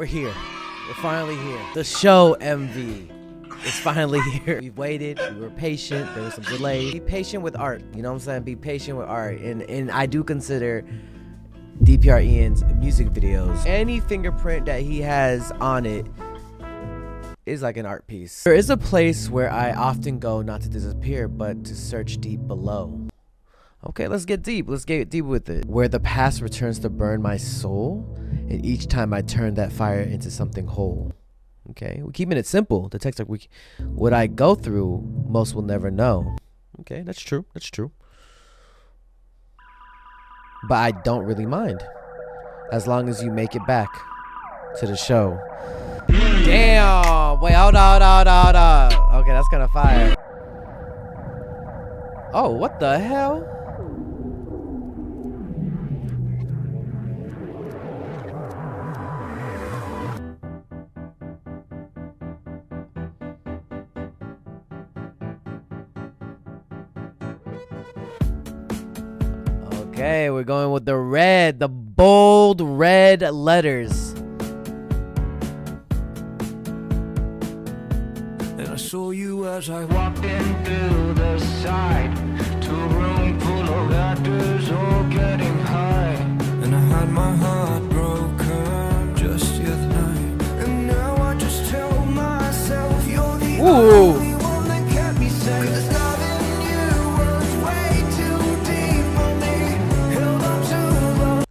We're here. We're finally here. The show MV is finally here. We waited. We were patient. There was some delay. Be patient with art. You know what I'm saying? Be patient with art. And I do consider DPR Ian's music videos, any fingerprint that he has on it is like an art piece. There is a place where I often go not to disappear, but to search deep below. Okay, let's get deep. Let's get deep with it. Where the past returns to burn my soul, and each time I turn that fire into something whole. Okay, we're keeping it simple. The text like what I go through, most will never know. Okay, that's true. That's true. But I don't really mind, as long as you make it back to the show. Damn! Wait, hold on. Okay, that's kind of fire. Oh, what the hell? Okay, we're going with the red, the bold red letters. And I saw you as I walked in through the side to a room full of actors all getting high. And I had my heart broken just the other night. And now I just tell myself you're the only one that kept me safe. 'Cause loving you was way too deep for me. Held on to the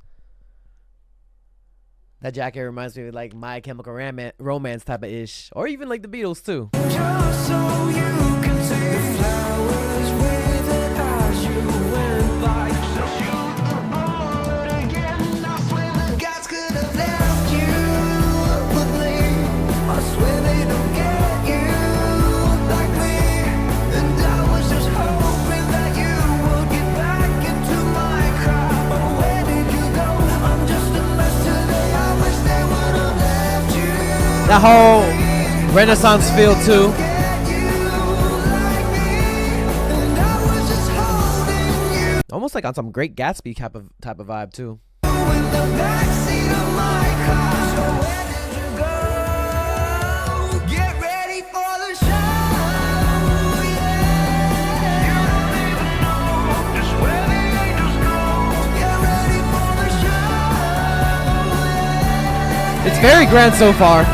That jacket reminds me of like My Chemical Romance type of ish, or even like the Beatles too. just so you can see the flowers with it as you went by. So you were born again. I swear the gods could have left you with me. I swear they don't get you like me. And I was just hoping that you would get back into my crowd. But where did you go? I'm just a mess today. I wish they would have left you. That whole Renaissance feel too. Almost like on some Great Gatsby type of vibe too. It's very grand so far.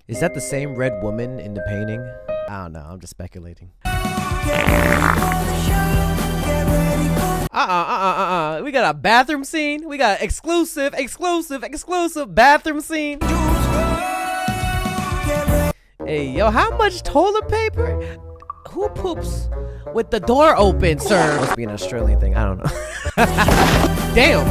Is that the same red woman in the painting? I don't know. I'm just speculating. We got a bathroom scene. We got exclusive bathroom scene. Hey, yo, how much toilet paper? Who poops with the door open, sir? Must be an Australian thing. I don't know. Damn.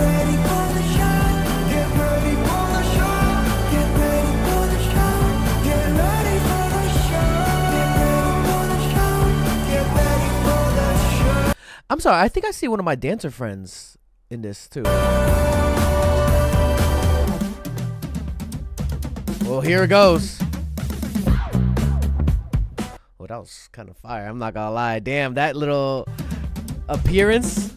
I'm sorry, I think I see one of my dancer friends in this too. Well, here it goes. Well, that was kind of fire. I'm not gonna lie. Damn, that little appearance.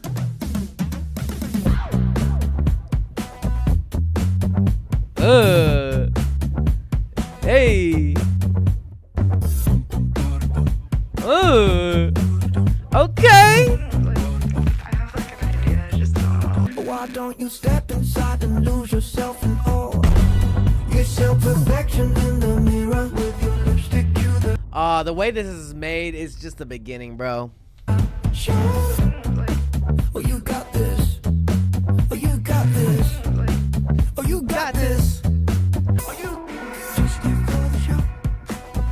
Hey. Okay. Why don't you step inside and lose yourself in awe? You show perfection in the mirror with your lipstick to the The way this is made is just the beginning, bro. show. Oh, you got this. Oh, you got this. Oh, you got this. Oh, you just stay for the show.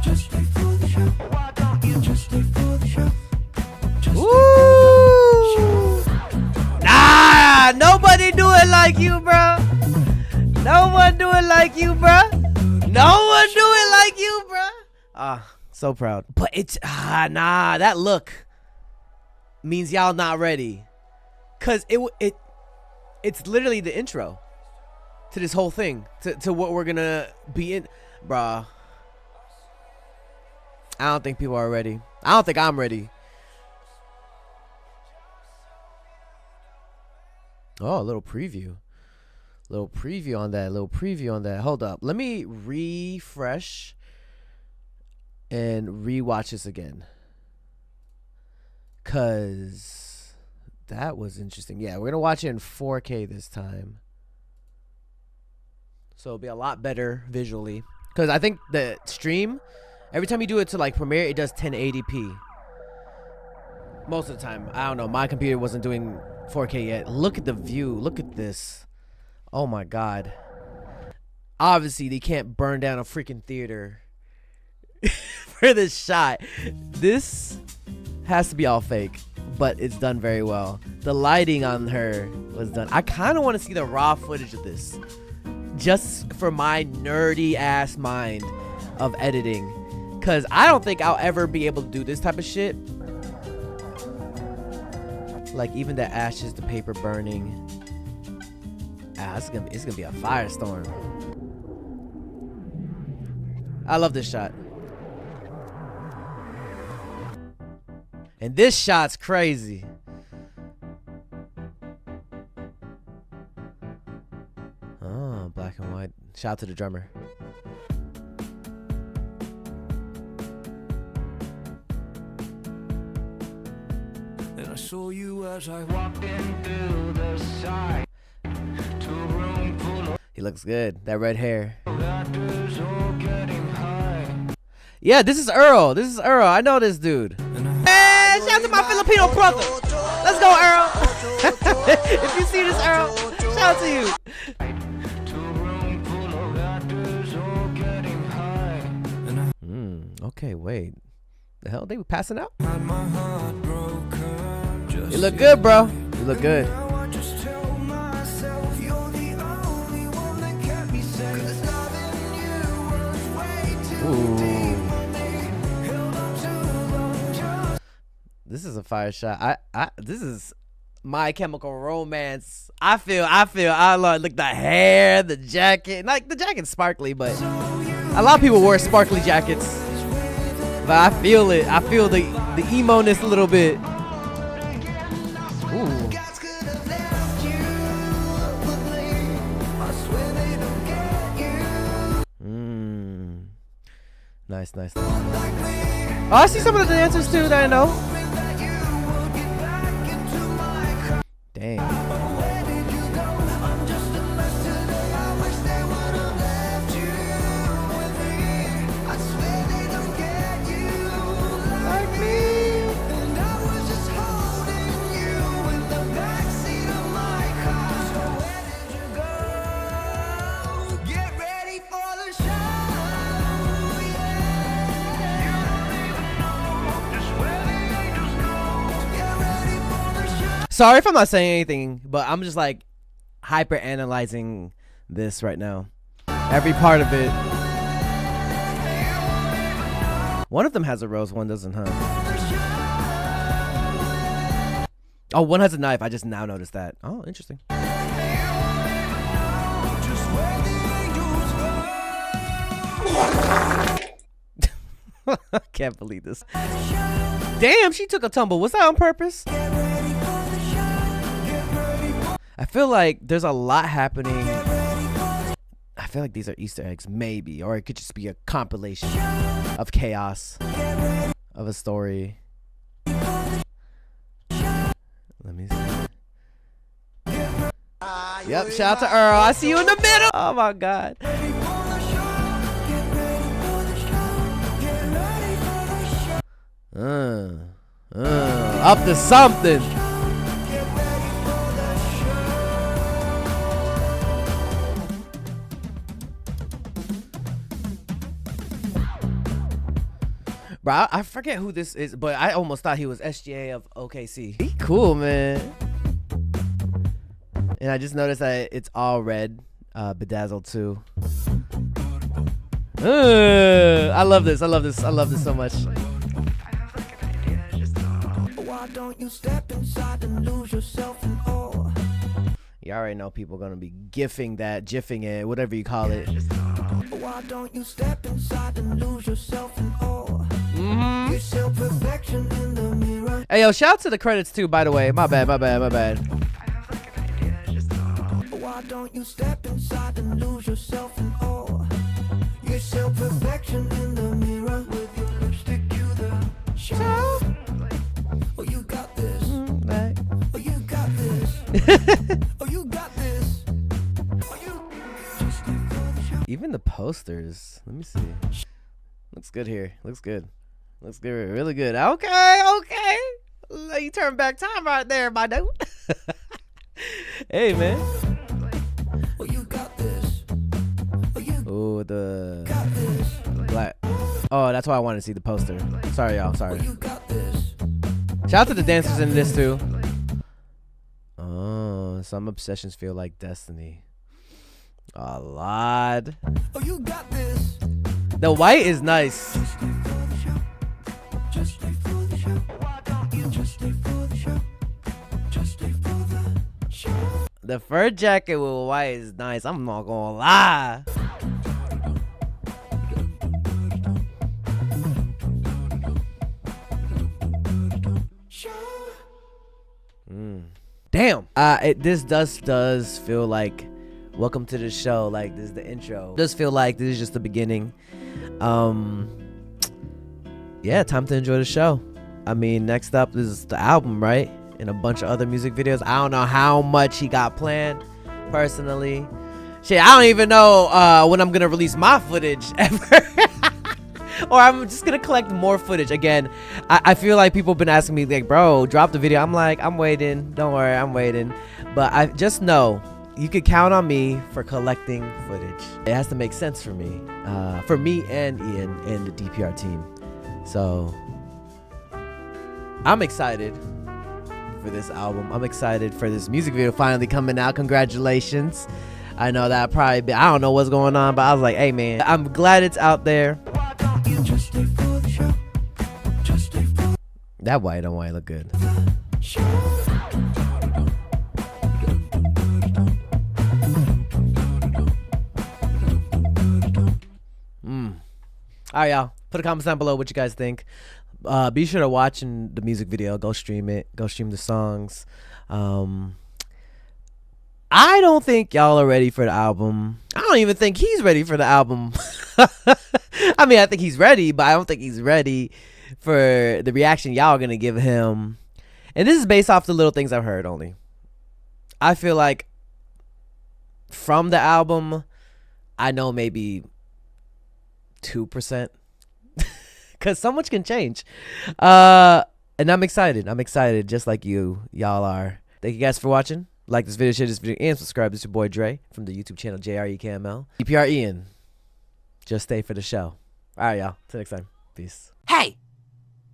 Just stay for the show. Why don't you just stay for the show? Just Ooh. Nah, nobody do it like you, bro. No one do it like you, bro. No one do it like you, bro. So proud. But it's nah, that look means y'all not ready. Cause it's literally the intro to this whole thing, to what we're gonna be in, bruh. I don't think people are ready. I don't think I'm ready. Oh, a little preview. Little preview on that. Little preview on that. Hold up. Let me refresh and rewatch this again. Cause that was interesting. Yeah, we're gonna watch it in 4K this time. So it'll be a lot better visually. Cause I think the stream, every time you do it to like Premiere, it does 1080p. Most of the time. I don't know. My computer wasn't doing 4K yet. Look at the view. Look at this. Oh my god. Obviously, they can't burn down a freaking theater for this shot. This has to be all fake, but it's done very well. The lighting on her was done. I kind of want to see the raw footage of this, just for my nerdy ass mind of editing, because I don't think I'll ever be able to do this type of shit. Like even the ashes, the paper burning. It's gonna be a firestorm. I love this shot. And this shot's crazy. Oh, black and white. Shout out to the drummer. And I saw you as I walked in through the side. He looks good. That red hair. Yeah, this is Earl. This is Earl. I know this dude. Hey, shout out to my Filipino brother. Let's go, Earl. If you see this, Earl, shout out to you. Okay, wait. The hell? They were passing out? You look good, bro. You look good. Ooh. This is a fire shot. This is My Chemical Romance. I love, look, the hair, the jacket. Like, the jacket's sparkly, but a lot of people wear sparkly jackets. But I feel it. I feel the emo-ness a little bit. Ooh. Nice, nice. Oh, I see some of the dancers too that I know. Dang. Like me. Sorry if I'm not saying anything, but I'm just like hyper analyzing this right now. Every part of it. One of them has a rose, one doesn't, huh? Oh, one has a knife. I just now noticed that. Oh, interesting. I can't believe this. Damn, she took a tumble. Was that on purpose? I feel like there's a lot happening. I feel like these are Easter eggs, maybe. Or it could just be a compilation of chaos of a story. Let me see. Yep, shout out to Earl. I see you in the middle. Oh my God. Up to something. Bro, I forget who this is, but I almost thought he was SGA of OKC. He cool, man. And I just noticed that it's all red, bedazzled too. I love this. I love this. I love this so much. Why don't you step inside and lose yourself in awe? You already know people are gonna be gifting that, jiffing it, whatever you call it. Why don't you step inside and lose yourself in awe? You show perfection in the mirror. Hey yo, shout out to the credits too, by the way. My bad. don't you step inside and lose yourself in awe? Your self-perfection in the mirror with your lipstick, you the show. Oh, you got this. Oh, you got this. Oh, you got this. Oh, you just stay for the show. Even the posters. Let me see. Looks good here. Looks good. Looks good. Really good. Okay. Okay. Let you turn back time right there, my dude. Hey, man. Oh, you got this. Oh, you Oh, the got this. black. Oh, that's why I wanted to see the poster. Sorry, y'all. Sorry. Oh, you got this. Shout out to the dancers in this too. Oh, some obsessions feel like destiny. A lot. Oh, you got this. The white is nice. Just stay for the show. Just stay for the show. Why don't you just stay for the show? Just stay for the show. The fur jacket with white is nice. I'm not gonna lie. Damn. This does feel like welcome to the show. Like, this is the intro. It does feel like this is just the beginning. Yeah, time to enjoy the show. I mean, next up is the album, right? And a bunch of other music videos. I don't know how much he got planned personally. Shit, I don't even know when I'm gonna release my footage ever. Or I'm just gonna collect more footage. Again, I feel like people have been asking me, like, bro, drop the video. I'm like, I'm waiting. Don't worry, I'm waiting. But I just know you could count on me for collecting footage. It has to make sense for me and Ian and the DPR team. So I'm excited for this album. I'm excited for this music video finally coming out. Congratulations. I know that probably I don't know what's going on, but I was like, hey man, I'm glad it's out there. Just stay for the show. Just stay for That white on white look good. the show. All right, y'all. Put a comment down below what you guys think. Be sure to watch the music video. Go stream it. Go stream the songs. I don't think y'all are ready for the album. I don't even think he's ready for the album. I mean, I think he's ready, but I don't think he's ready for the reaction y'all are going to give him. And this is based off the little things I've heard only. I feel like from the album, I know maybe 2%. Because so much can change. And I'm excited. I'm excited just like y'all are. Thank you guys for watching. Like this video, share this video, and subscribe. This is your boy Dre from the YouTube channel JREKML. DPR Ian. Just stay for the show. All right, y'all. Till next time. Peace. Hey,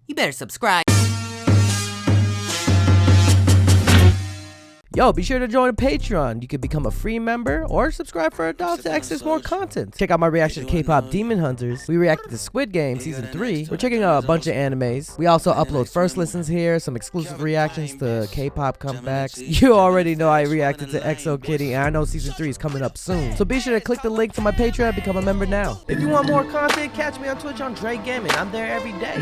you better subscribe. Yo, be sure to join Patreon. You can become a free member or subscribe for $1 to access more content. Check out my reaction to K-pop Demon Hunters. We reacted to Squid Game Season 3. We're checking out a bunch of animes. We also upload first listens here, some exclusive reactions to K-pop comebacks. You already know I reacted to EXO Kitty, and I know Season 3 is coming up soon. So be sure to click the link to my Patreon and become a member now. If you want more content, catch me on Twitch on JREAMERS. I'm there every day.